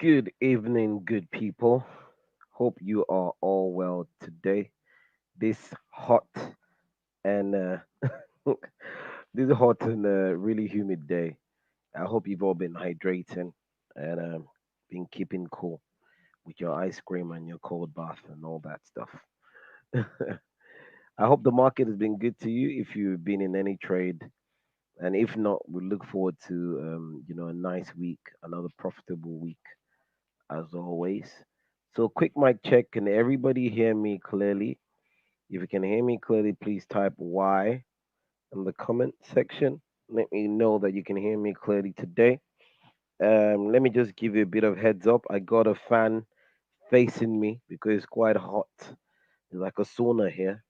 Good evening, good people. Hope you are all well today. This hot and this hot and really humid day. I hope you've all been hydrating and been keeping cool with your ice cream and your cold bath and all that stuff. I hope the market has been good to you if you've been in any trade, and if not, we look forward to a nice week, another profitable week as always. So, quick mic check. Can everybody hear me clearly? If you can hear me clearly, please type Y in the comment section. Let me know that you can hear me clearly today. Let me just give you a bit of heads up. I got a fan facing me because it's quite hot. It's like a sauna here.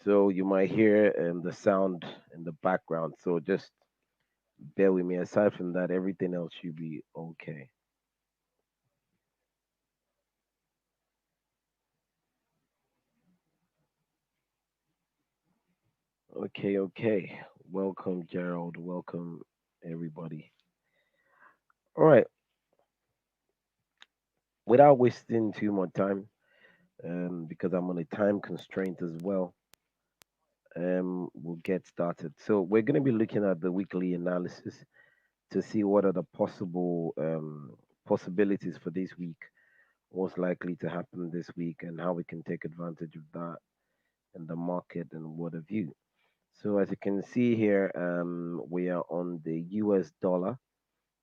So you might hear the sound in the background. So just bear with me. Aside from that, everything else should be okay. Okay, okay. Welcome, Gerald. Welcome, everybody. All right. Without wasting too much time, because I'm on a time constraint as well, we'll get started. So we're going to be looking at the weekly analysis to see what are the possible possibilities for this week, what's likely to happen this week, and how we can take advantage of that in the market and what have you. So as you can see here, we are on the US dollar.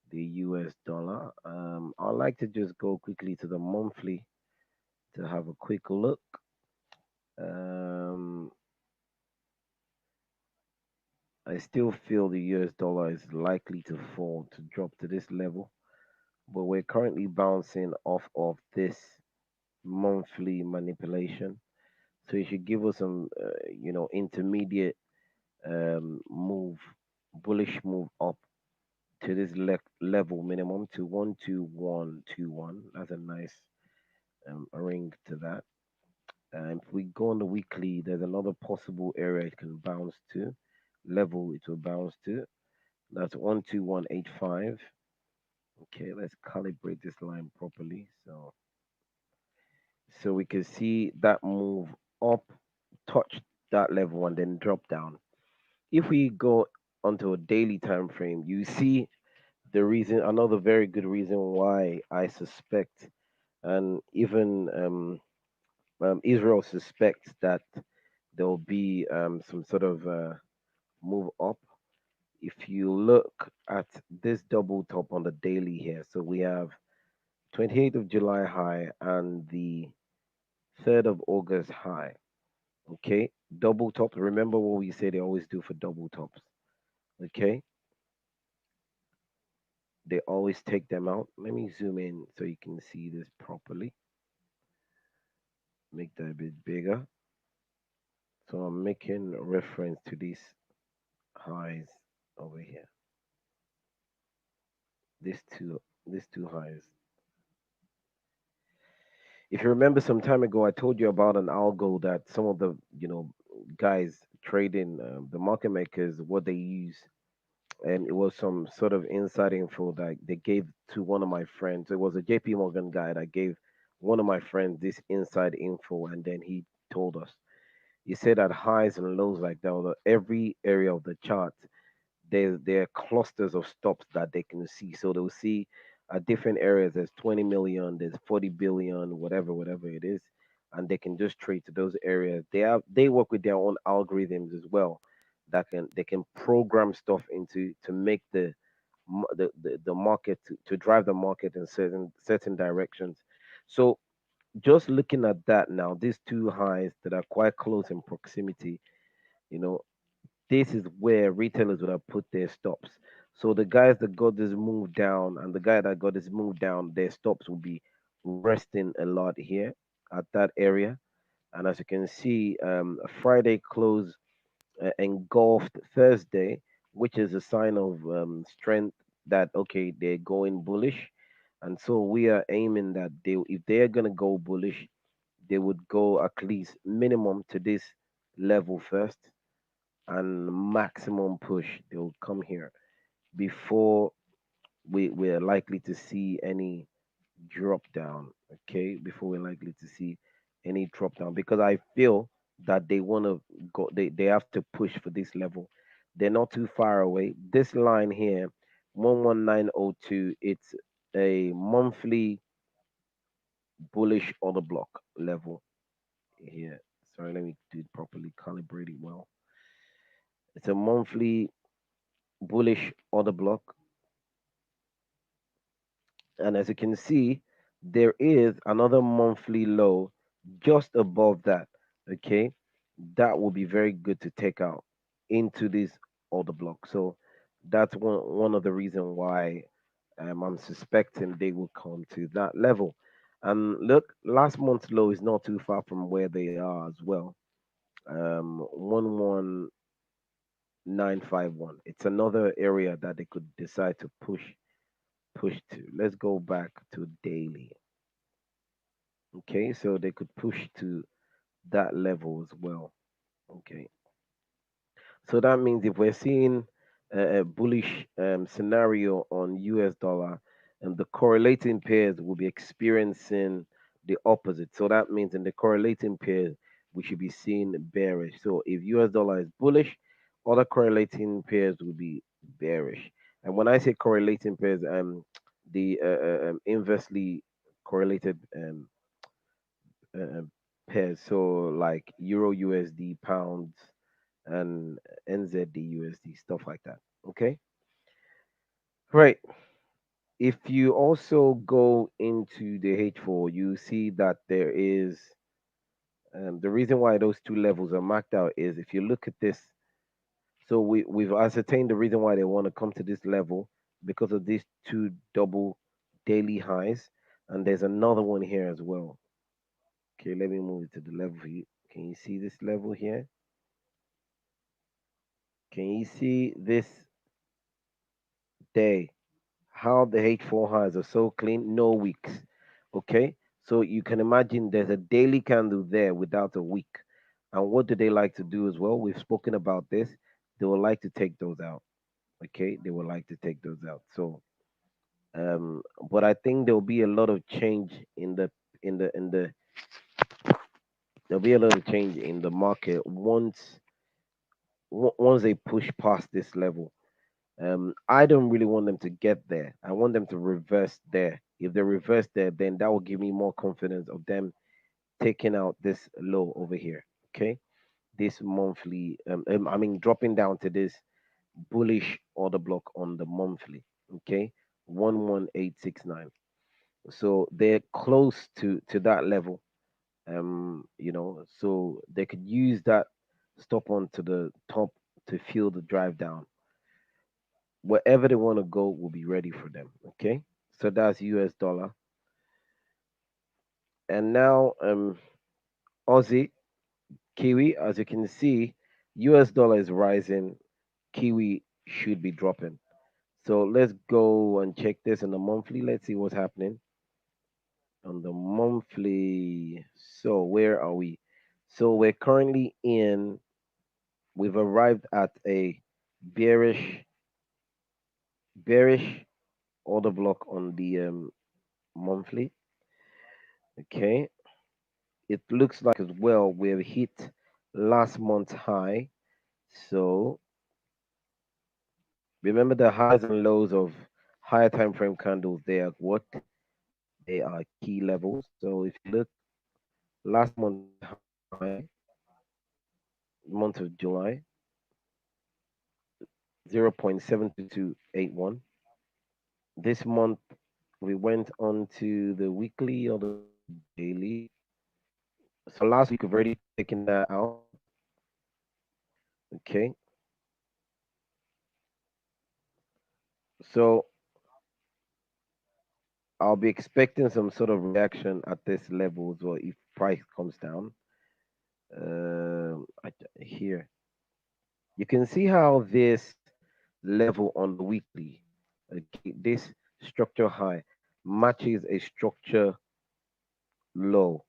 The US dollar. I'd like to just go quickly to the monthly to have a quick look. Um, I still feel the US dollar is likely to fall to drop to this level, but we're currently bouncing off of this monthly manipulation. So it should give us some, intermediate move, bullish move up to this level minimum to 12121. That's a nice ring to that. If we go on the weekly, there's another possible area it can bounce to, level it will bounce to. That's 12185. Okay, let's calibrate this line properly. So we can see that move up, touch that level, and then drop down. If we go onto a daily time frame, you see the reason, another very good reason why I suspect, and even Israel suspects that there will be some sort of move up. If you look at this double top on the daily here, so we have 28th of July high and the 3rd of August high. Okay, double tops. Remember what we say they always do for double tops. Okay, they always take them out. Let me zoom in so you can see this properly. Make that a bit bigger. So I'm making reference to these highs over here. These two, these two highs. If you remember some time ago, I told you about an algo that some of the guys trading the market makers what they use, and it was some sort of inside info that they gave to one of my friends. It was a JP Morgan guy that gave one of my friends this inside info, and then he told us. He said that highs and lows like that, every area of the chart there are clusters of stops that they can see. So they'll see at different areas there's 20 million, there's 40 billion, whatever it is, and they can just trade to those areas. They work with their own algorithms as well that can they can program stuff into to make the market to drive the market in certain directions. So just looking at that now, these two highs that are quite close in proximity, you know, this is where retailers would have put their stops. So the guys that got this move down and the guy that got this move down, their stops will be resting a lot here at that area. And as you can see, Friday close engulfed Thursday, which is a sign of strength that okay they're going bullish, and so we are aiming that they if they're gonna go bullish, they would go at least minimum to this level first and maximum push, they'll come here before we're likely to see any drop down. Okay, before we're likely to see any drop down, because I feel that they want to go. They have to push for this level. They're not too far away. This line here, 11902. It's a monthly bullish order block level here. Sorry, let me do it properly, calibrate it well. It's a monthly bullish order block, and as you can see, there is another monthly low just above that. Okay, that will be very good to take out into this order block. So that's one of the reason why I'm suspecting they will come to that level. And look, last month's low is not too far from where they are as well. 11951. It's another area that they could decide to push to. Let's go back to daily. Okay, so they could push to that level as well. Okay, so that means if we're seeing a bullish scenario on US dollar, and the correlating pairs will be experiencing the opposite. So that means in the correlating pairs, we should be seeing bearish. So if US dollar is bullish, other correlating pairs will be bearish. And when I say correlating pairs, the inversely correlated uh, pairs. So like Euro USD, pounds, and NZD USD, stuff like that. Okay, right. If you also go into the H4, you see that there is the reason why those two levels are marked out is if you look at this. So we've ascertained the reason why they want to come to this level because of these two double daily highs, and there's another one here as well. Okay, let me move it to the level for you. Can you see this level here? Can you see this day? How the H4 highs are so clean, no wicks. Okay, so you can imagine there's a daily candle there without a wick. And what do they like to do as well? We've spoken about this. They would like to take those out. Okay, they would like to take those out. So, but I think there'll be a lot of change in the there'll be a lot of change in the market once they push past this level. I don't really want them to get there. I want them to reverse there. If they reverse there, then that will give me more confidence of them taking out this low over here. Okay, this monthly. I mean, dropping down to this bullish order block on the monthly. Okay, 11869. So they're close to that level. So they could use that stop on to the top to feel the drive down. Wherever they want to go will be ready for them. Okay, so that's US dollar. And now Aussie Kiwi, as you can see, US dollar is rising, Kiwi should be dropping. So let's go and check this on the monthly. Let's see what's happening on the monthly. So where are we? So we're currently in. We've arrived at a bearish bearish order block on the monthly. Okay, it looks like as well we've hit last month's high. So remember the highs and lows of higher time frame candles. They are what? They are key levels. So if you look, last month's high, month of July, 0.72281. This month we went on to the weekly or the daily. So last week we've already taken that out. Okay. So I'll be expecting some sort of reaction at this level as well if price comes down. Here you can see how this level on the weekly, okay, this structure high matches a structure low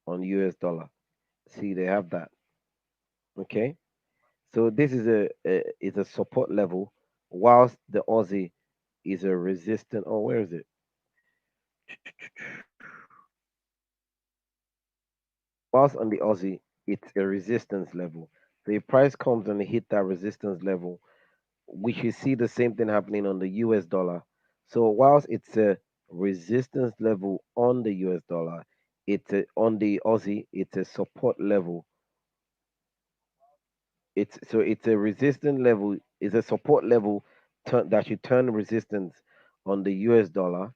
on US dollar. See, they have that. Okay, so this is a support level, whilst the Aussie is a resistant. Oh, where is it? Whilst on the Aussie, it's a resistance level. The price comes and hit that resistance level, we should see the same thing happening on the US dollar. So whilst it's a resistance level on the US dollar, on the Aussie, it's a support level. It's a resistance level, it's a support level that should turn resistance on the US dollar.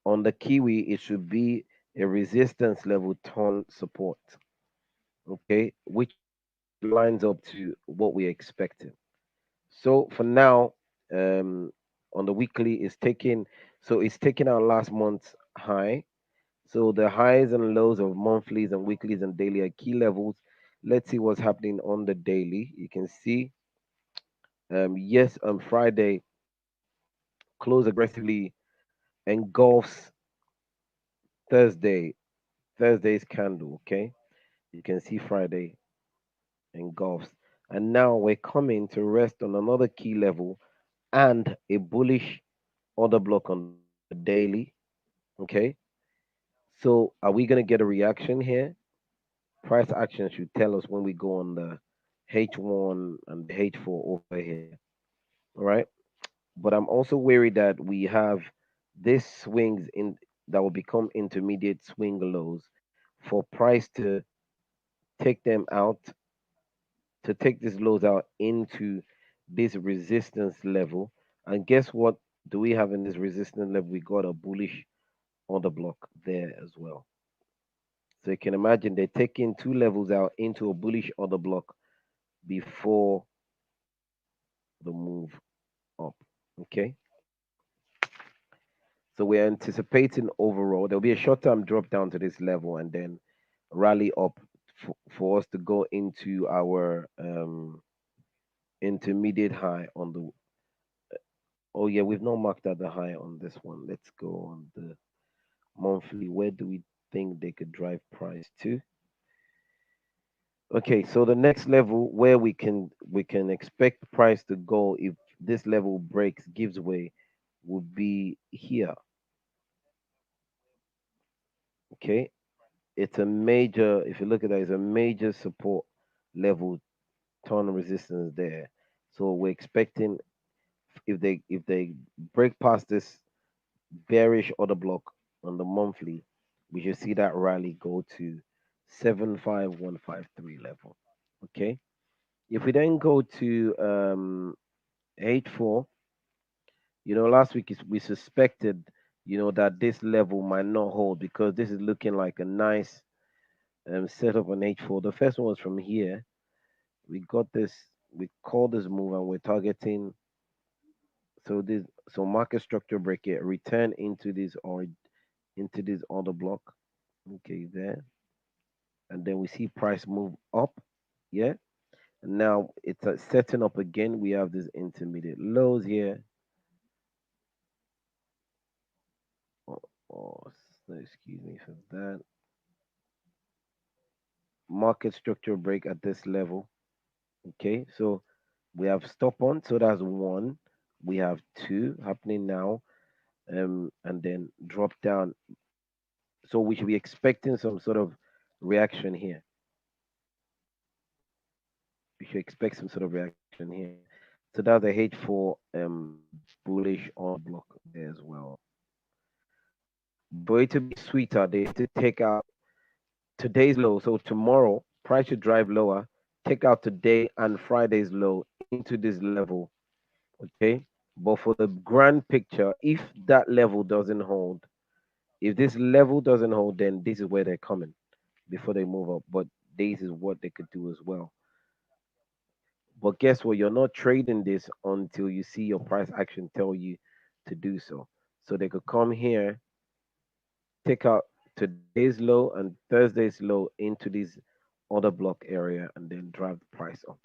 On the Kiwi, it should be a resistance level turn support. Okay, which lines up to what we're expecting. So for now, um, on the weekly, it's taking our last month's high. So the highs and lows of monthlies and weeklies and daily are key levels. Let's see what's happening on the daily. You can see, yes, on Friday, close aggressively, engulfs Thursday, Thursday's candle. Okay, you can see Friday engulfs, and now we're coming to rest on another key level and a bullish order block on the daily. Okay. So are we going to get a reaction here? Price action should tell us when we go on the H1 and the H4 over here. All right. But I'm also worried that we have this swings in that will become intermediate swing lows for price to take them out, to take these lows out into this resistance level. And guess what? Do we have in this resistance level? We got a bullish order block there as well. So you can imagine they're taking two levels out into a bullish order block before the move up. Okay. So we're anticipating overall there'll be a short term drop down to this level and then rally up for us to go into our intermediate high on the. Oh, yeah, we've not marked out the high on this one. Let's go on the monthly. Where do we think they could drive price to? Okay, so the next level where we can expect price to go if this level breaks, gives way, would be here. Okay, it's a major. If you look at that, it's a major support level, ton of resistance there. So we're expecting if they break past this bearish order block on the monthly, we should see that rally go to 75153 level. Okay, if we then go to 8-4. Last week we suspected, that this level might not hold because this is looking like a nice setup on H4. The first one was from here. We got this, we called this move and we're targeting. So market structure break it, return into this order block. Okay, there. And then we see price move up. Yeah. And now it's setting up again. We have this intermediate lows here. Oh, oh, excuse me for that. Market structure break at this level. Okay, so we have stop on, so that's one. We have two happening now, and then drop down. So we should be expecting some sort of reaction here. We should expect some sort of reaction here. So that's a H4 bullish on the block there as well. But for it to be sweeter, they need to take out today's low. So tomorrow, price should drive lower. Take out today and Friday's low into this level. Okay. But for the grand picture, if that level doesn't hold, if this level doesn't hold, then this is where they're coming before they move up. But this is what they could do as well. But guess what? You're not trading this until you see your price action tell you to do so. So they could come here, take out today's low and Thursday's low into this other block area and then drive the price up.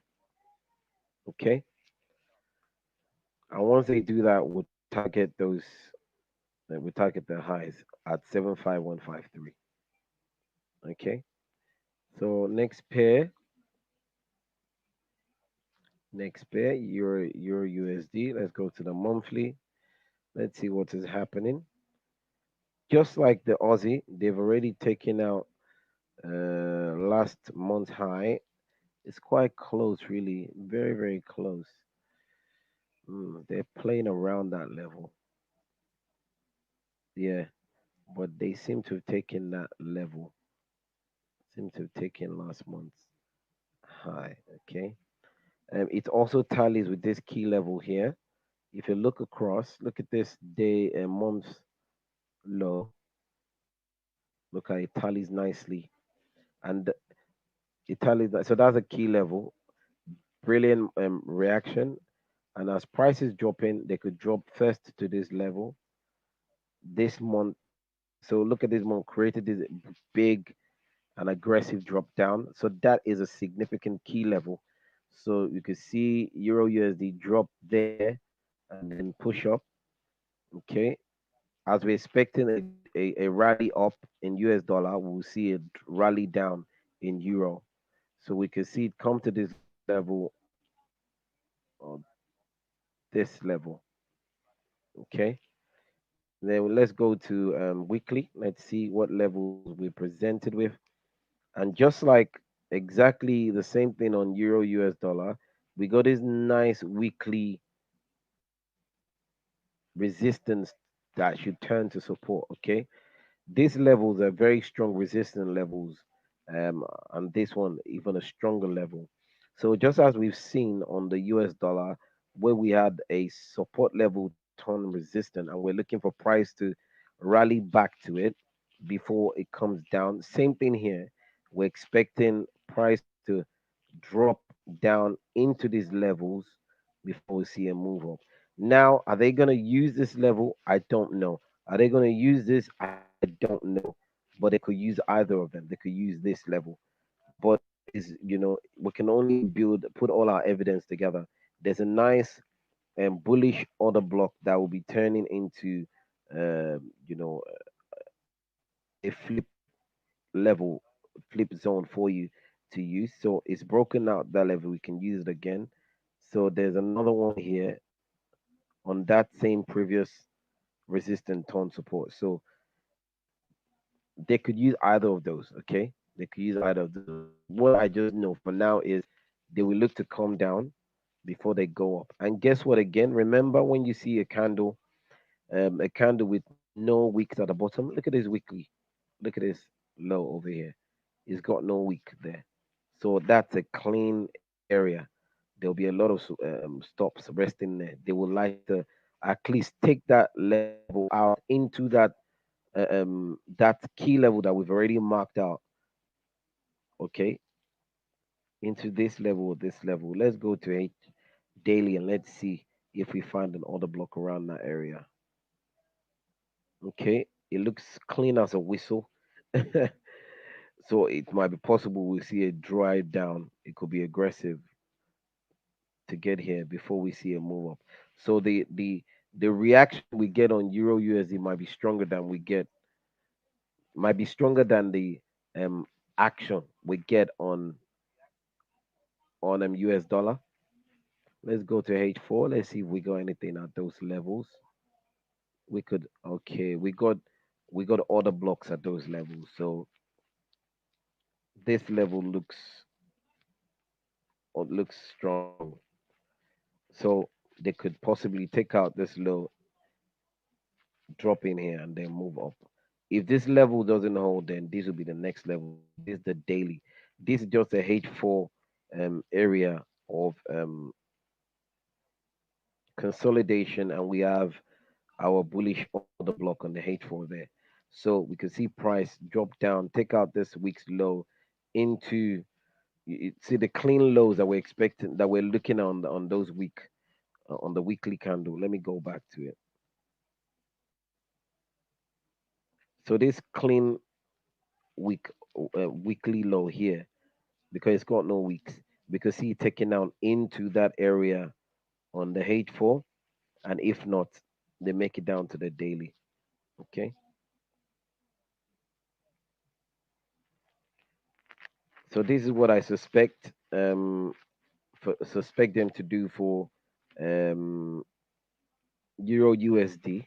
Okay. And once they do that, we'll target we target the highs at 75153. Okay. So next pair, Euro USD. Let's go to the monthly. Let's see what is happening. Just like the Aussie, they've already taken out last month's high. It's quite close, really, very very close. They're playing around that level, yeah. But they seem to have taken that level. Seem to have taken last month's high. Okay. It also tallies with this key level here. If you look across, look at this day and month low. Look how it tallies nicely, and it tallies. So that's a key level. Brilliant reaction. And as prices dropping, they could drop first to this level this month. So look at this month created this big and aggressive drop down. So that is a significant key level. So you can see Euro USD drop there and then push up. Okay. As we're expecting a rally up in US dollar, we'll see a rally down in Euro. So we can see it come to this level or this level. Okay. Then let's go to weekly. Let's see what levels we're presented with. And just like exactly the same thing on Euro US dollar, we got this nice weekly resistance that should turn to support. Okay. These levels are very strong resistance levels, and this one even a stronger level. So just as we've seen on the US dollar, where we had a support level turn resistant, and we're looking for price to rally back to it before it comes down. Same thing here. We're expecting price to drop down into these levels before we see a move up. Now, are they going to use this level? I don't know. Are they going to use this? I don't know. But they could use either of them. They could use this level. But is we can only put all our evidence together. There's a nice bullish order block that will be turning into you know a level flip zone for you to use. So it's broken out that level. We can use it again. So there's another one here on that same previous resistant tone support. So they could use either of those. Okay, they could use either of those. What I just know for now is they will look to calm down before they go up. And guess what? Again, remember when you see a candle with no wicks at the bottom. Look at this weekly. Look at this low over here. It's got no wick there. So that's a clean area. There'll be a lot of stops resting there. They would like to at least take that level out into that key level that we've already marked out. Okay, into this level or this level. Let's go to H daily and let's see if we find an order block around that area. Okay, it looks clean as a whistle. So it might be possible we see a dry down. It could be aggressive to get here before we see a move up. So the reaction we get on Euro USD might be stronger than the um action we get on US dollar. Let's go to H4. Let's see if we got anything at those levels. We could okay, we got order blocks at those levels. So this level looks strong. So they could possibly take out this low, drop in here, and then move up. If this level doesn't hold, then this will be the next level. This is the daily. This is just a H4 area of consolidation, and we have our bullish order block on the H4 there. So we can see price drop down, take out this week's low into see the clean lows that we're expecting that we're looking on those on the weekly candle. Let me go back to it. So this clean week weekly low here because it's got no weeks because see taking down into that area on the H4, and if not, they make it down to the daily. Okay, so this is what I suspect them to do for um Euro USD.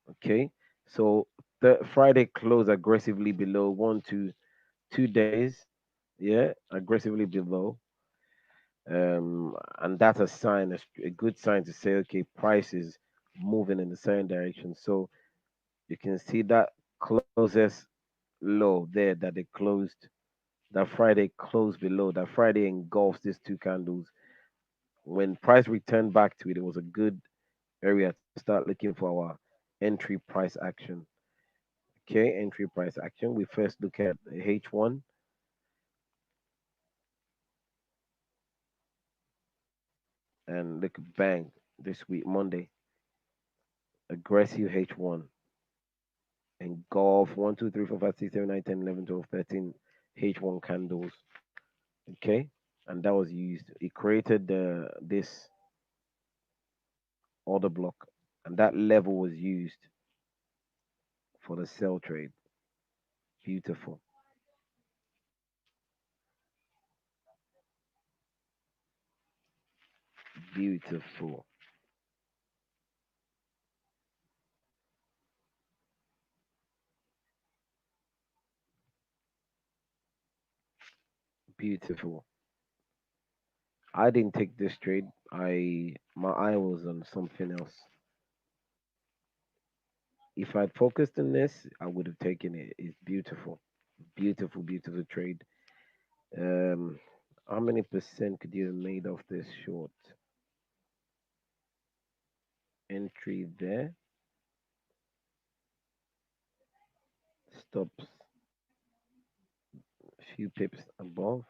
Okay, so the Friday closed aggressively below 1 to 2 days. Yeah, aggressively below. And that's a sign, a good sign to say, okay, price is moving in the same direction. So you can see that closest low there that they closed, that Friday closed below, that Friday engulfs these two candles. When price returned back to it, it was a good area to start looking for our entry price action. Okay, entry price action. We first look at H1 and look at bang this week, Monday. Aggressive H1 engulf 1, 2, 3, 4, 5, 6, 7, 8, 10, 11, 12, 13 H1 candles. Okay, and that was used. It created this order block, and that level was used for the sell trade. Beautiful, beautiful, beautiful. I didn't take this trade. My eye was on something else. If I'd focused on this, I would have taken it. It's beautiful, beautiful, beautiful trade. Um, how many percent could you have made off this short entry there? Stops a few pips above.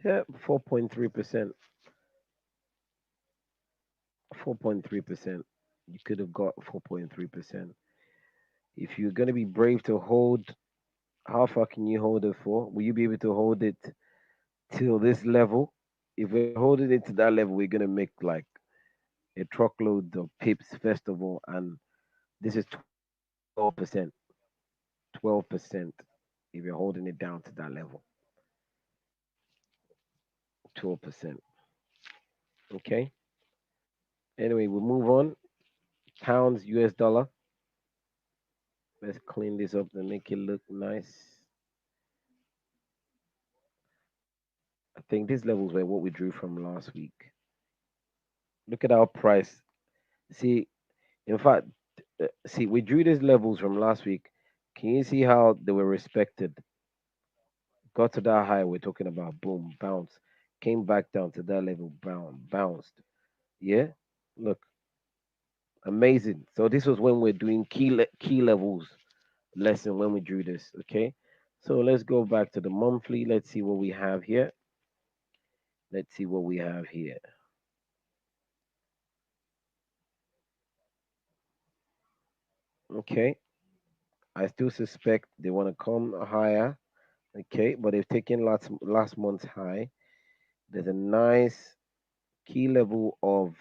Yeah, 4.3%. 4.3%. You could have got 4.3%. If you're going to be brave to hold, how far can you hold it for? Will you be able to hold it till this level? If we're holding it to that level, we're going to make like a truckload of pips, first of all. And this is 12%. 12%. If you're holding it down to that level, 12%. Okay. Anyway, we'll move on. Pounds, US dollar. Let's clean this up and make it look nice. I think these levels were what we drew from last week. Look at our price. See, in fact, see, we drew these levels from last week. Can you see how they were respected? Got to that high we're talking about, boom, bounce. Came back down to that level, bounced. Yeah, look, amazing. So this was when we're doing key levels lesson when we drew this. Okay, so let's go back to the monthly. Let's see what we have here. Let's see what we have here. Okay, I still suspect they want to come higher. Okay, but they've taken last month's high. There's a nice key level of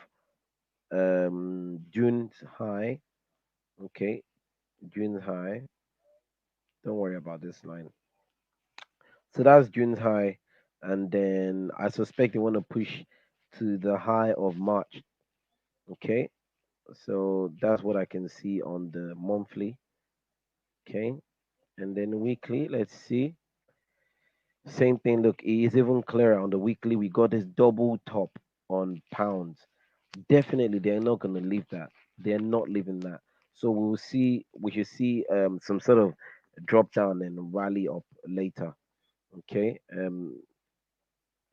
June's high. Okay, June's high. Don't worry about this line. So that's June's high, and then I suspect they want to push to the high of March. Okay, so that's what I can see on the monthly. Okay, and then weekly. Let's see. Same thing. Look, it is even clearer on the weekly. We got this double top on pounds. Definitely, they're not going to leave that. They're not leaving that. So we'll see. We should see some sort of drop down and rally up later. Okay. And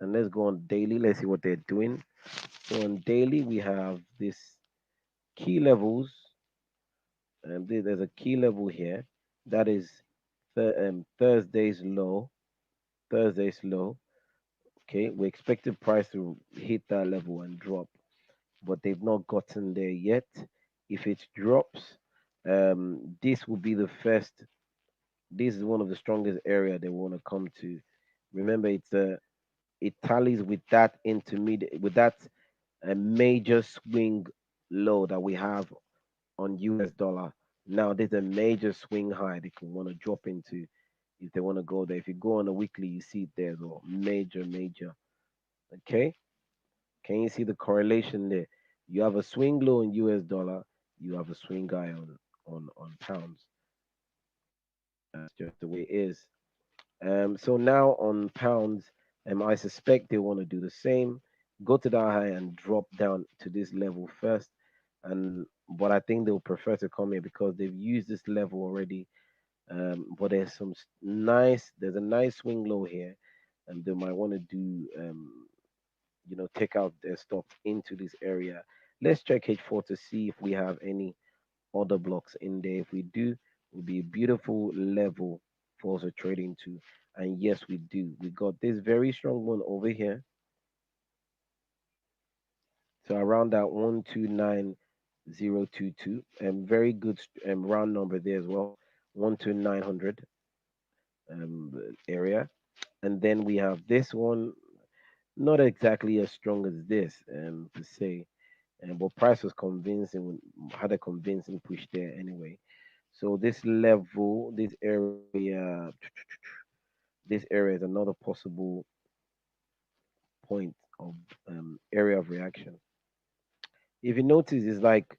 let's go on daily. Let's see what they're doing. So on daily, we have this key levels. There's a key level here. That is Thursday's low. Thursday's low. Okay, we expected price to hit that level and drop, but they've not gotten there yet. If it drops, this will be the first. This is one of the strongest area they want to come to. Remember, it tallies with that intermediate, with that major swing low that we have on US dollar. Now there's a major swing high they can want to drop into if they want to go there. If you go on a weekly, you see it there as well. Major, major. Okay. Can you see the correlation there? You have a swing low in US dollar, you have a swing high on pounds. That's just the way it is. So now on pounds, I suspect they want to do the same. Go to the high and drop down to this level first. And but I think they'll prefer to come here because they've used this level already. But there's a nice swing low here, and they might want to do take out their stop into this area. Let's check H4 to see if we have any other blocks in there. If we do, it will be a beautiful level for us to trade into. And yes, we do. We got this very strong one over here. So around that 129022, very good round number there as well. 12900 area. And then we have this one, not exactly as strong as this per se. But price was convincing, had a convincing push there anyway. So this level, this area is another possible point of area of reaction. If you notice, it's like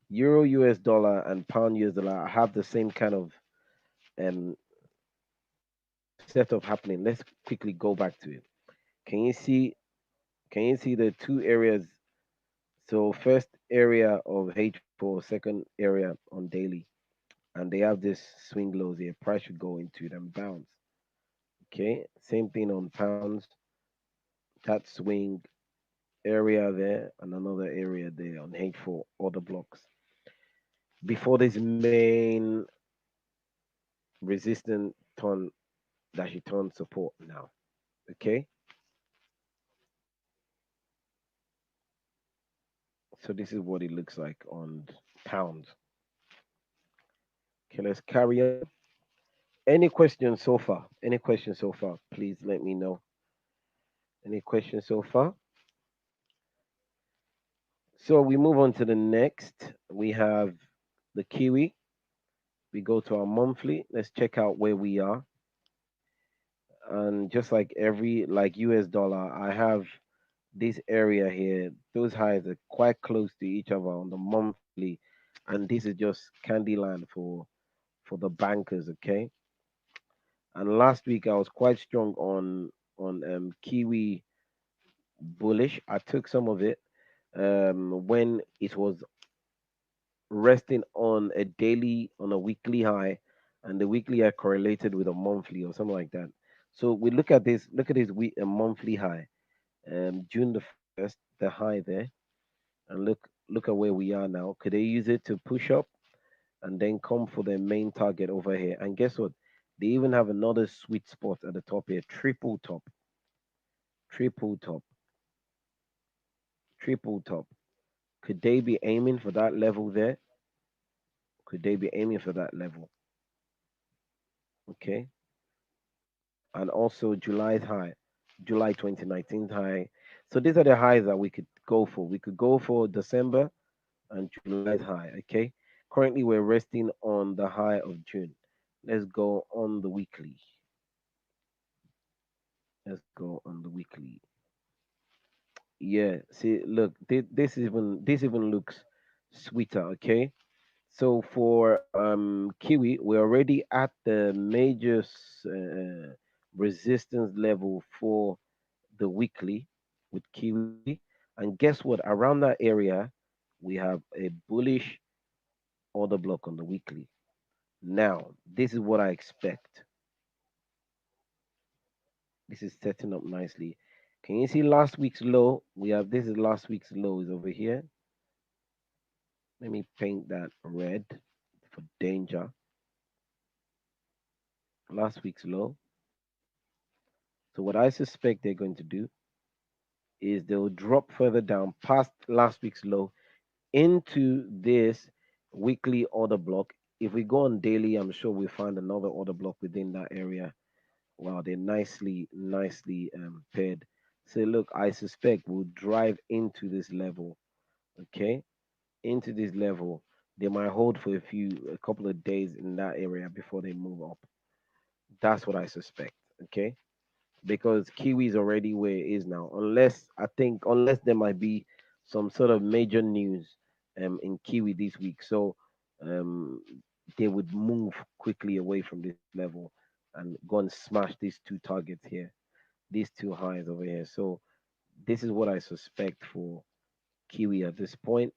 Euro US dollar and pound US dollar have the same kind of um, setup happening. Let's quickly go back to it. Can you see? Can you see the two areas? So first area of H4, second area on daily, and they have this swing lows here. Price should go into them bounce. Okay, same thing on pounds. That swing area there and another area there on H4, other blocks. Before this main resistant turn that should turn support now. Okay, so this is what it looks like on pounds. Okay, let's carry on. Any questions so far? Any questions so far? Please let me know. Any questions so far? So we move on to the next. We have the Kiwi. We go to our monthly. Let's check out where we are. And just like US dollar, I have this area here. Those highs are quite close to each other on the monthly, and this is just candy land for the bankers. Okay. And last week I was quite strong on Kiwi bullish. I took some of it when it was resting on a weekly high, and the weekly high correlated with a monthly or something like that. So we look at this week a monthly high, June the 1st, the high there, and look at where we are now. Could they use it to push up and then come for their main target over here? And guess what? They even have another sweet spot at the top here, triple top, triple top. Could they be aiming for that level there? Could they be aiming for that level? Okay. And also July's high, July 2019 high. So these are the highs that we could go for. We could go for December and July's high. Okay. Currently, we're resting on the high of June. Let's go on the weekly. Let's go on the weekly. Yeah. See, look, this even looks sweeter. Okay. So for Kiwi, we're already at the major resistance level for the weekly with Kiwi. And guess what? Around that area, we have a bullish order block on the weekly. Now, this is what I expect. This is setting up nicely. Can you see last week's low? We have this is last week's low is over here. Let me paint that red for danger. Last week's low. So what I suspect they're going to do is they'll drop further down past last week's low into this weekly order block. If we go on daily, I'm sure we'll find another order block within that area. Wow, they're nicely paired. So look, I suspect we'll drive into this level. Okay, into this level. They might hold for a couple of days in that area before they move up. That's what I suspect. Okay, because Kiwi is already where it is now. Unless there might be some sort of major news in Kiwi this week, so um they would move quickly away from this level and go and smash these two targets here, these two highs over here. So this is what I suspect for Kiwi at this point.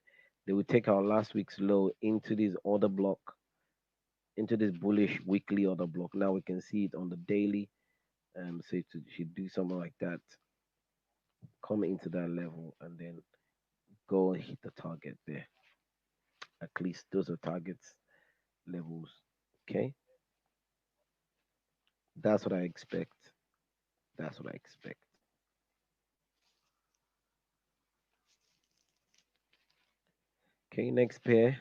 They would take our last week's low into this order block, into this bullish weekly order block. Now we can see it on the daily. So it should do something like that, come into that level, and then go and hit the target there. At least those are targets levels. Okay, that's what I expect. That's what I expect. Okay, next pair,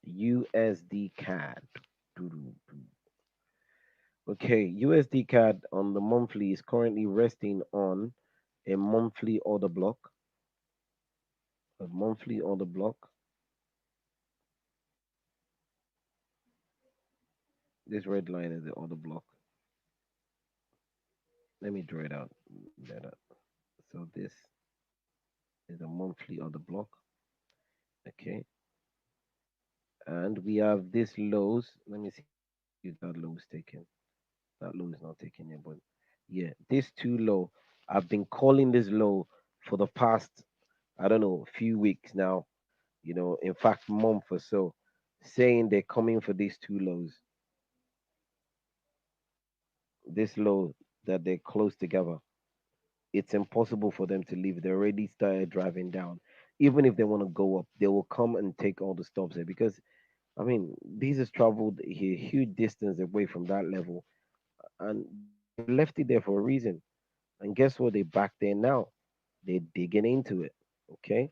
USD Cad. Okay, USD Cad on the monthly is currently resting on a monthly order block. A monthly order block. This red line is the order block. Let me draw it out better. So this is a monthly order block. Okay, and we have this lows. Let me see if that low is taken. That low is not taken yet, but yeah, this too low. I've been calling this low for the past, I don't know, few weeks now. In fact, month or so, saying they're coming for these two lows. This low that they're close together. It's impossible for them to leave. They already started driving down. Even if they want to go up, they will come and take all the stops there because I mean, these has traveled a huge distance away from that level, and they've left it there for a reason. And guess what? They back there now. They're digging into it. Okay.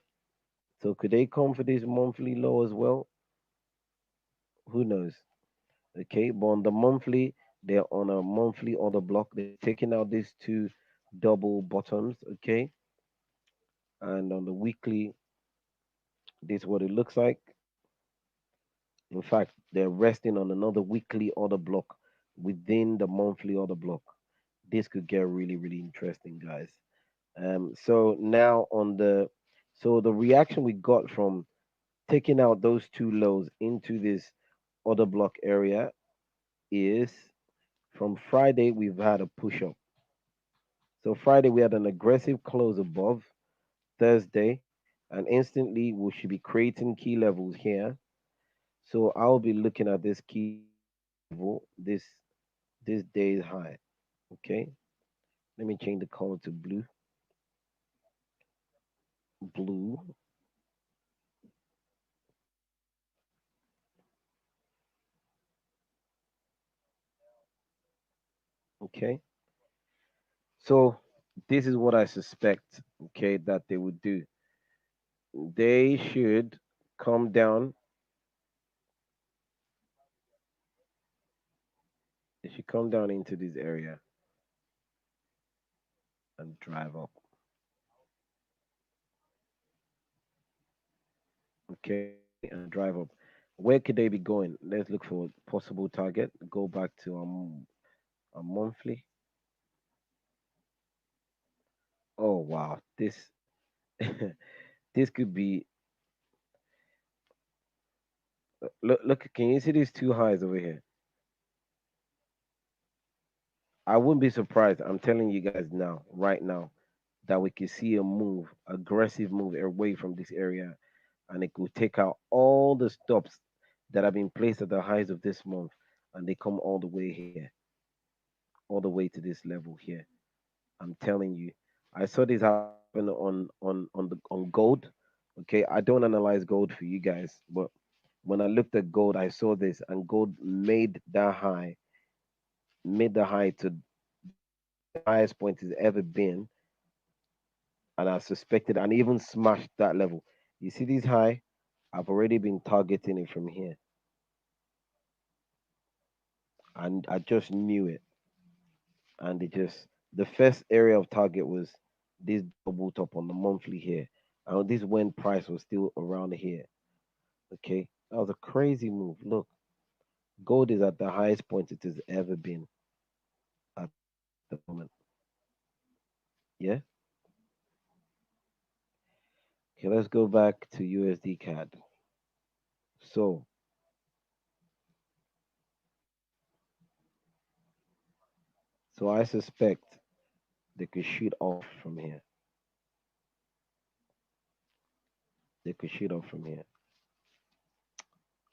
So could they come for this monthly low as well? Who knows? Okay. But on the monthly, they're on a monthly order block. They're taking out these two double bottoms. Okay. And on the weekly, this is what it looks like. In fact, they're resting on another weekly order block within the monthly order block. This could get really, really interesting, guys. So now so the reaction we got from taking out those two lows into this order block area is from Friday we've had a push up. So Friday we had an aggressive close above Thursday, and instantly we should be creating key levels here. So I'll be looking at this key level, this day's high. Okay, let me change the color to blue. Blue. Okay, so this is what I suspect. Okay, that they would do. They should come down. They should come down into this area and drive up. Okay, and drive up. Where could they be going? Let's look for a possible target. Go back to a monthly. Oh wow, this this could be. Look, can you see these two highs over here? I wouldn't be surprised. I'm telling you guys now, right now, that we could see a move, aggressive move away from this area, and it could take out all the stops that have been placed at the highs of this month, and they come all the way here, all the way to this level here. I'm telling you, I saw this happen on gold. Okay, I don't analyze gold for you guys, but when I looked at gold, I saw this, and gold made the high to the highest point it's ever been, and I suspected and even smashed that level. You see this high? I've already been targeting it from here, and I just knew it. And the first area of target was this double top on the monthly here, and this when price was still around here. Okay, that was a crazy move. Look, gold is at the highest point it has ever been at the moment. Yeah. Okay, let's go back to USD CAD. So, so I suspect they could shoot off from here. They could shoot off from here.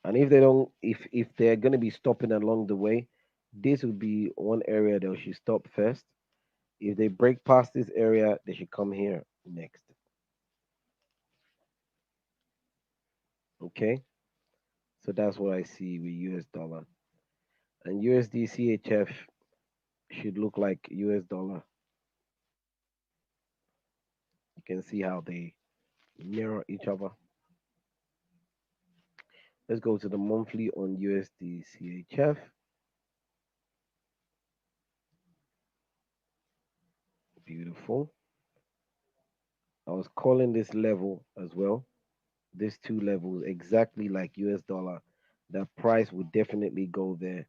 And if they don't, if they're going to be stopping along the way, this would be one area they should stop first. If they break past this area, they should come here next. Okay, so that's what I see with US dollar and USD CHF should look like US dollar. You can see how they mirror each other. Let's go to the monthly on USD CHF. Beautiful. I was calling this level as well. These two levels exactly like US dollar. The price would definitely go there.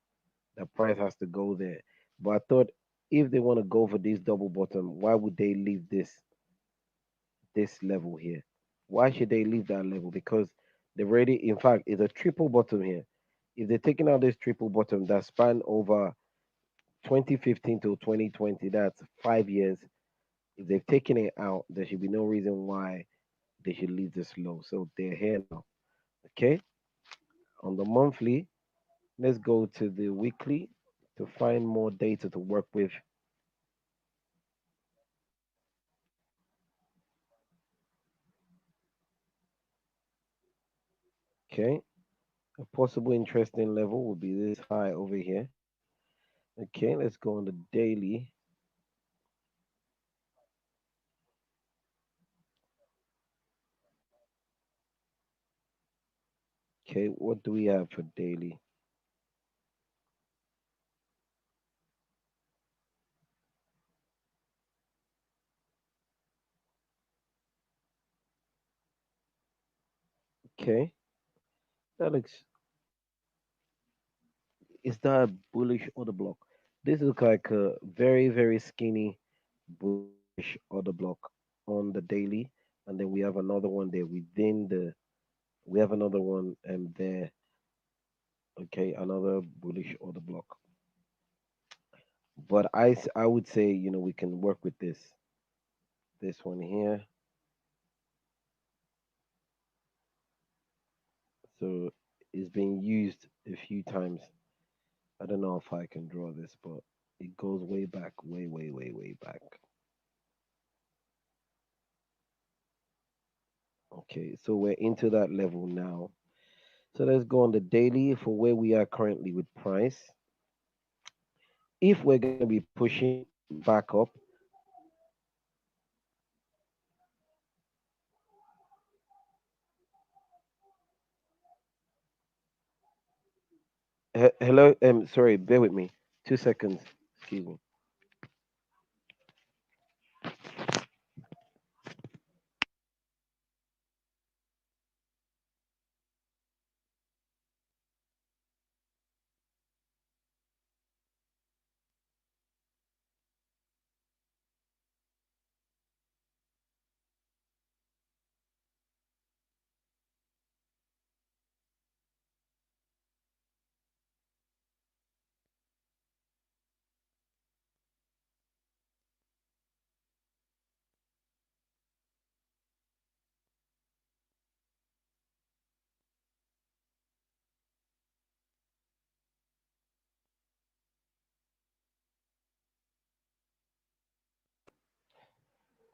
The price has to go there. But I thought if they want to go for this double bottom, why would they leave this level here? Why should they leave that level? Because they've already, in fact, it's a triple bottom here. If they're taking out this triple bottom that span over 2015 to 2020, that's 5 years. If they've taken it out, there should be no reason why they should leave this low. So they're here now. Okay. On the monthly, let's go to the weekly to find more data to work with. Okay. A possible interesting level will be this high over here. Okay, let's go on the daily. Okay, what do we have for daily? Okay, that looks, is that a bullish order block? This looks like a very, very skinny bullish order block on the daily. And then we have another one there within the, we have another one there. Okay, another bullish order block. But I would say, we can work with this one here. So it's been used a few times. I don't know if I can draw this, but it goes way back, way, way, way, way back. Okay, so we're into that level now. So let's go on the daily for where we are currently with price. If we're going to be pushing back up, hello, sorry, bear with me. 2 seconds. Excuse me.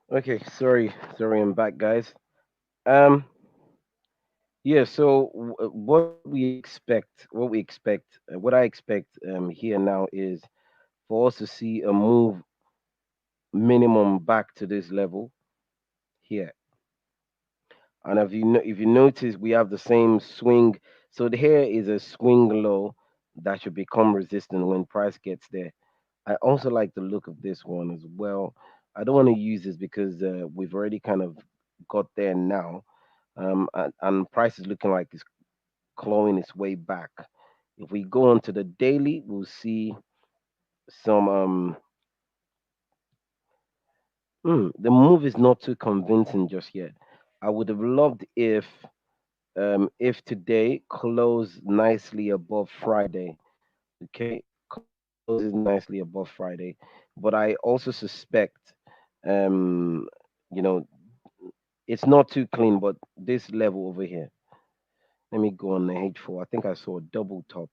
Okay, sorry, I'm back, guys. Um, yeah. So what I expect here now is for us to see a move minimum back to this level here. And if you notice, we have the same swing. So here is a swing low that should become resistant when price gets there. I also like the look of this one as well. I don't want to use this because we've already kind of got there now, and price is looking like it's clawing its way back. If we go on to the daily, we'll see some The move is not too convincing just yet. I would have loved if today closed nicely above Friday. Okay, closes nicely above Friday, but I also suspect, um, you know, it's not too clean. But this level over here, let me go on the H4. I think I saw a double top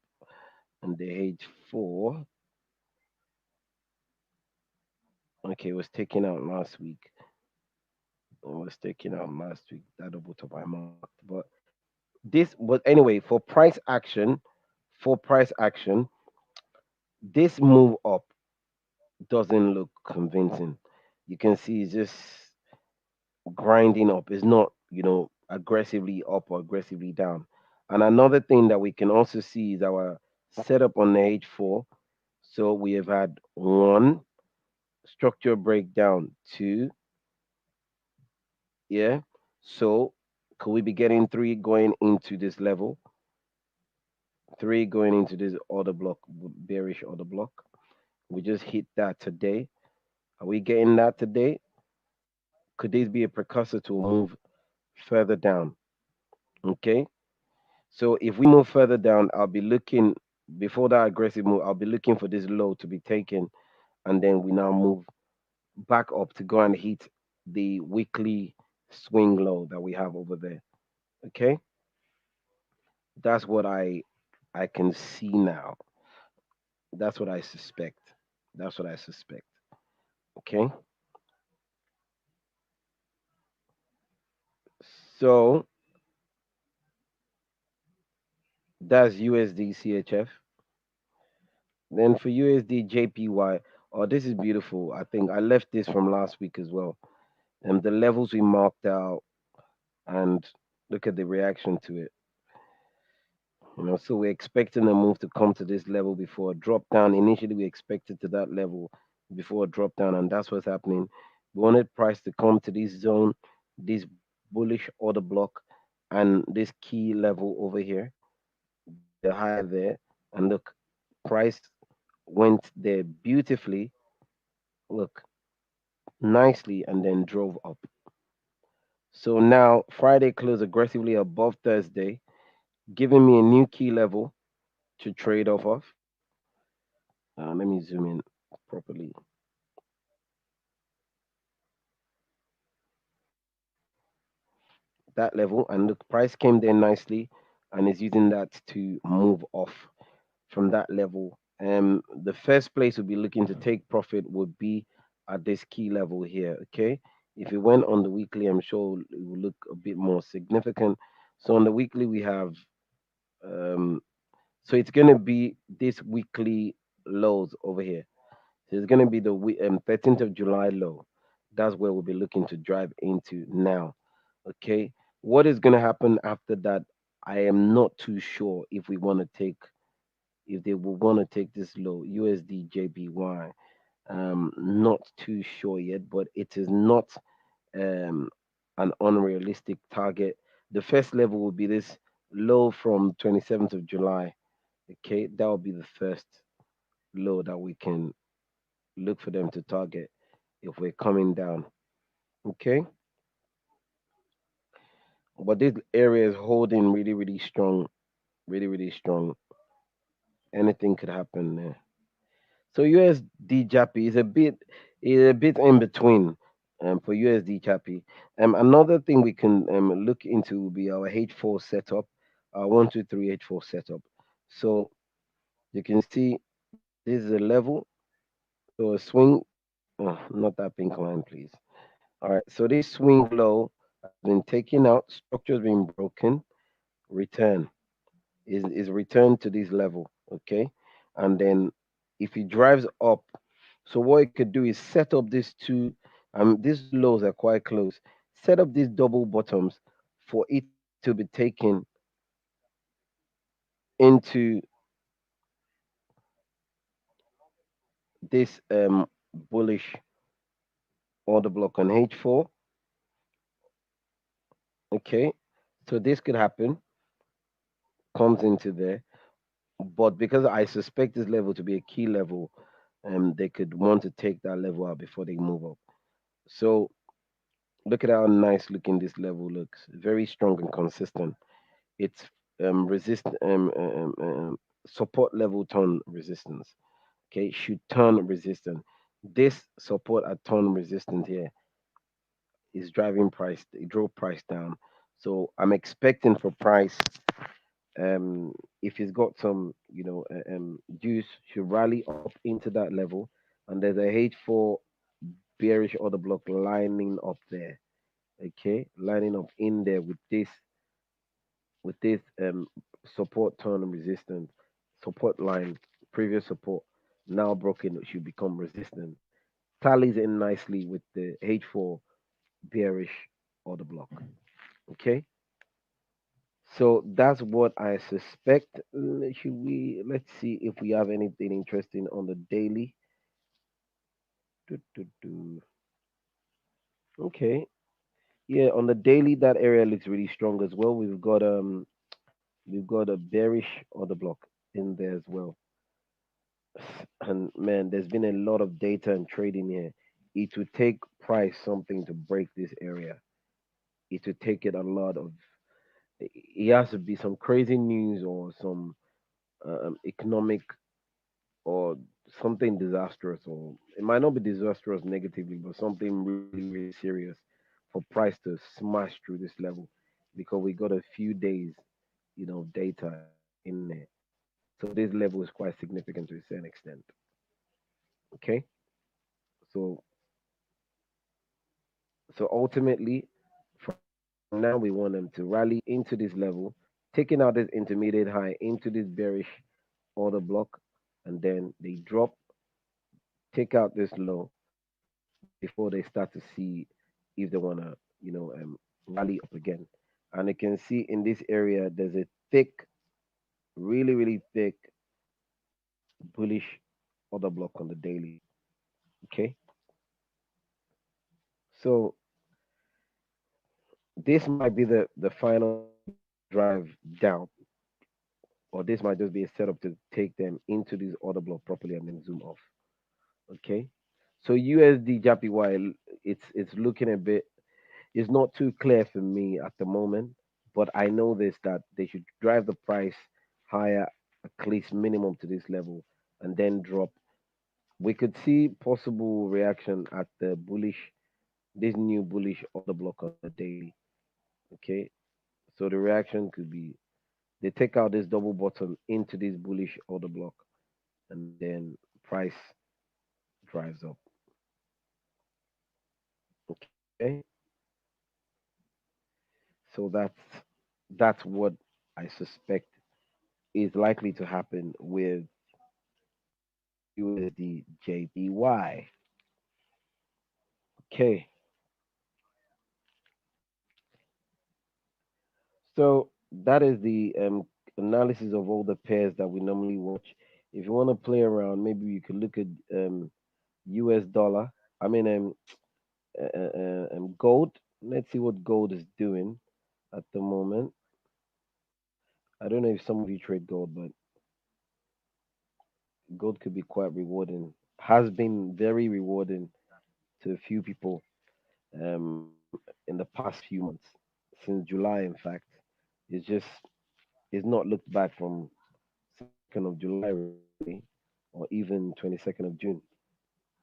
on the H4. Okay, it was taken out last week. It was taken out last week. That double top I marked, but but anyway, for price action, this move up doesn't look convincing. You can see it's just grinding up. It's not, aggressively up or aggressively down. And another thing that we can also see is our setup on the H4. So we have had one structure breakdown, two, yeah. So could we be getting three going into this level? Three going into this order block, bearish order block. We just hit that today. Are we getting that today? Could this be a precursor to a move further down? Okay. So if we move further down, I'll be looking before that aggressive move, I'll be looking for this low to be taken, and then we now move back up to go and hit the weekly swing low that we have over there. Okay. That's what I can see now. That's what I suspect. That's what I suspect. Okay. So that's USD CHF. Then for USD JPY, oh, this is beautiful. I think I left this from last week as well. And the levels we marked out, and look at the reaction to it. So we're expecting a move to come to this level before a drop down. Initially, we expected to that level before a drop down, and that's what's happening. We wanted price to come to this zone, this bullish order block, and this key level over here, the high there. And look, price went there beautifully. Look, nicely, and then drove up. So now Friday closed aggressively above Thursday, giving me a new key level to trade off of. Let me zoom in properly. That level, and the price came there nicely, and is using that to move off from that level. The first place we'll be looking to take profit would be at this key level here. Okay, if it went on the weekly, I'm sure it will look a bit more significant. So on the weekly, we have um, so it's gonna be this weekly lows over here. So it's gonna be the 13th of July low. That's where we'll be looking to drive into now. Okay, what is gonna happen after that? I am not too sure if we want to take if they will want to take this low USD JPY. Not too sure yet, but it is not um, an unrealistic target. The first level will be this low from 27th of July. Okay, that will be the first low that we can look for them to target if we're coming down. Okay, but this area is holding really, really strong, really, really strong. Anything could happen there. So USD Jappy is a bit in between for USD Jappy. Another thing we can look into will be our H4 setup, 123 H4 setup. So you can see this is a level, so a swing. Not that pink line, please. All right. So this swing low has been taken out, structure has been broken, return is returned to this level. Okay, and then if it drives up, so what it could do is set up these two. These lows are quite close. Set up these double bottoms for it to be taken into this bullish order block on H4. Okay, so this could happen, comes into there, but because I suspect this level to be a key level, they could want to take that level out before they move up. So look at how nice looking this level looks. Very strong and consistent. It's resist support level turn resistance. Okay, should turn resistant. This support at turn resistance here is driving price. It drove price down. So I'm expecting for price, um, if it's got some, juice, should rally up into that level. And there's a H4 bearish order block lining up there. Okay, lining up in there with this support turn and resistance support line, previous support now broken, it should become resistant. Tallies in nicely with the H4 bearish order block. Okay, so that's what I suspect. Should we let's see if we have anything interesting on the daily. Do, do, do. Okay, yeah, on the daily that area looks really strong as well. We've got a bearish order block in there as well. And man, there's been a lot of data and trading here. It would take price something to break this area. It would take it a lot of. It has to be some crazy news or some economic or something disastrous, or it might not be disastrous negatively, but something really, really serious for price to smash through this level because we got a few days, data in there. So this level is quite significant to a certain extent. Okay, so ultimately, from now we want them to rally into this level, taking out this intermediate high into this bearish order block, and then they drop, take out this low before they start to see if they want to, rally up again. And you can see in this area there's a thick, really, really thick bullish order block on the daily. Okay, so this might be the final drive down, or this might just be a setup to take them into this order block properly and then zoom off. Okay, so USD JPY, it's looking a bit. It's not too clear for me at the moment, but I know this that they should drive the price higher, at least minimum to this level, and then drop. We could see possible reaction at the bullish, this new bullish order block on the daily. Okay, so the reaction could be they take out this double bottom into this bullish order block, and then price drives up. Okay, so that's what I suspect is likely to happen with USD JPY. Okay, so that is the analysis of all the pairs that we normally watch. If you want to play around, maybe you could look at US dollar. I mean, gold. Let's see what gold is doing at the moment. I don't know if some of you trade gold, but gold could be quite rewarding. Has been very rewarding to a few people in the past few months, since July, in fact. It's just it's not looked back from 2nd of July really, or even 22nd of June.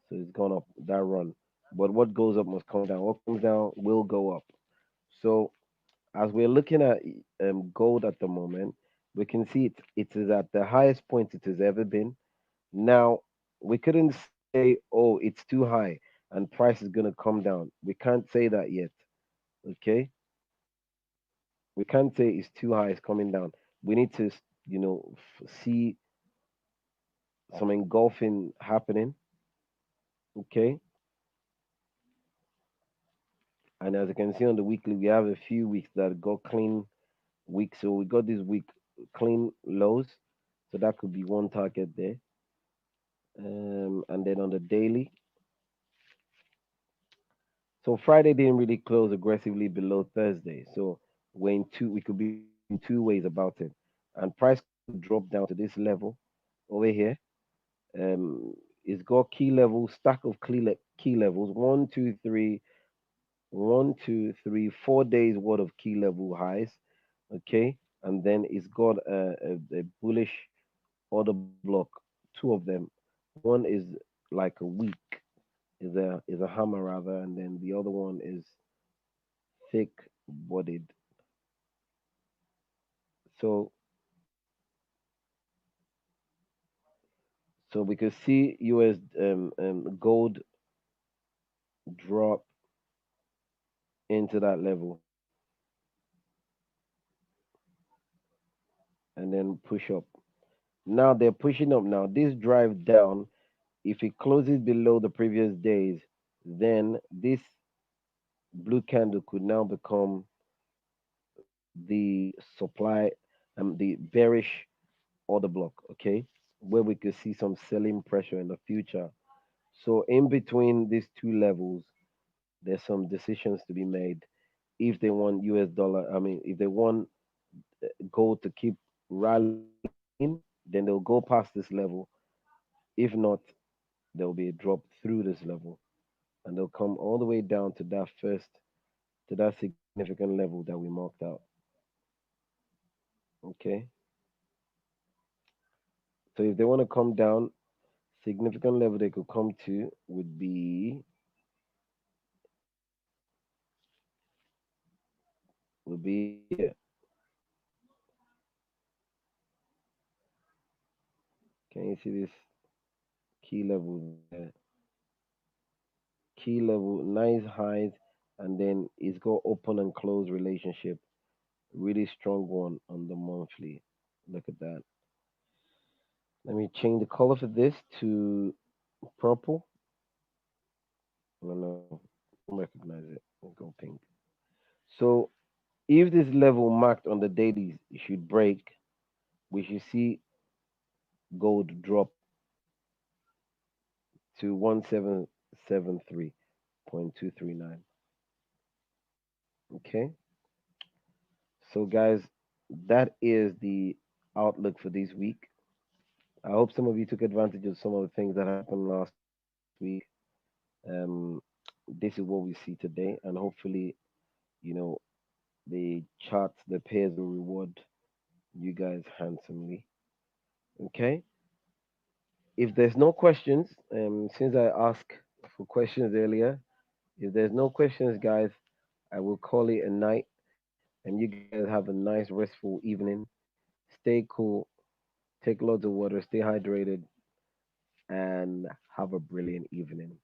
So it's gone up that run. But what goes up must come down. What comes down will go up. So as we're looking at gold at the moment, we can see it is at the highest point it has ever been. Now, we couldn't say, oh, it's too high and price is going to come down. We can't say that yet. Okay? We can't say it's too high, it's coming down. We need to, see some engulfing happening. Okay? And as you can see on the weekly, we have a few weeks that got clean weeks. So we got this week clean lows. So that could be one target there. And then on the daily, so Friday didn't really close aggressively below Thursday. So we could be in two ways about it. And price could drop down to this level over here. It's got key levels, stack of key levels, 1, 2, 3, 4 days worth of key level highs. Okay, and then it's got a bullish order block, two of them. One is like a weak, is a hammer rather, and then the other one is thick bodied. So we could see US gold drop into that level and then push up. Now they're pushing up now. This drive down, if it closes below the previous days, then this blue candle could now become the supply the bearish order block, okay? Where we could see some selling pressure in the future. So in between these two levels, there's some decisions to be made if they want US dollar, if they want gold to keep rallying, then they'll go past this level. If not, there'll be a drop through this level and they'll come all the way down to that significant level that we marked out. Okay. So if they want to come down, significant level they could come to would be here. Can you see this key level there? Key level, nice highs, and then it's got open and close relationship. Really strong one on the monthly. Look at that. Let me change the color for this to purple. No, no, don't recognize it. I'll go pink. So if this level marked on the dailies should break, we should see gold drop to 1773.239. Okay. So guys, that is the outlook for this week. I hope some of you took advantage of some of the things that happened last week. Um, this is what we see today, and hopefully, you know, the charts, the pairs will reward you guys handsomely. Okay. If there's no questions, since I asked for questions earlier, if there's no questions, guys, I will call it a night, and you guys have a nice, restful evening. Stay cool, take loads of water, stay hydrated, and have a brilliant evening.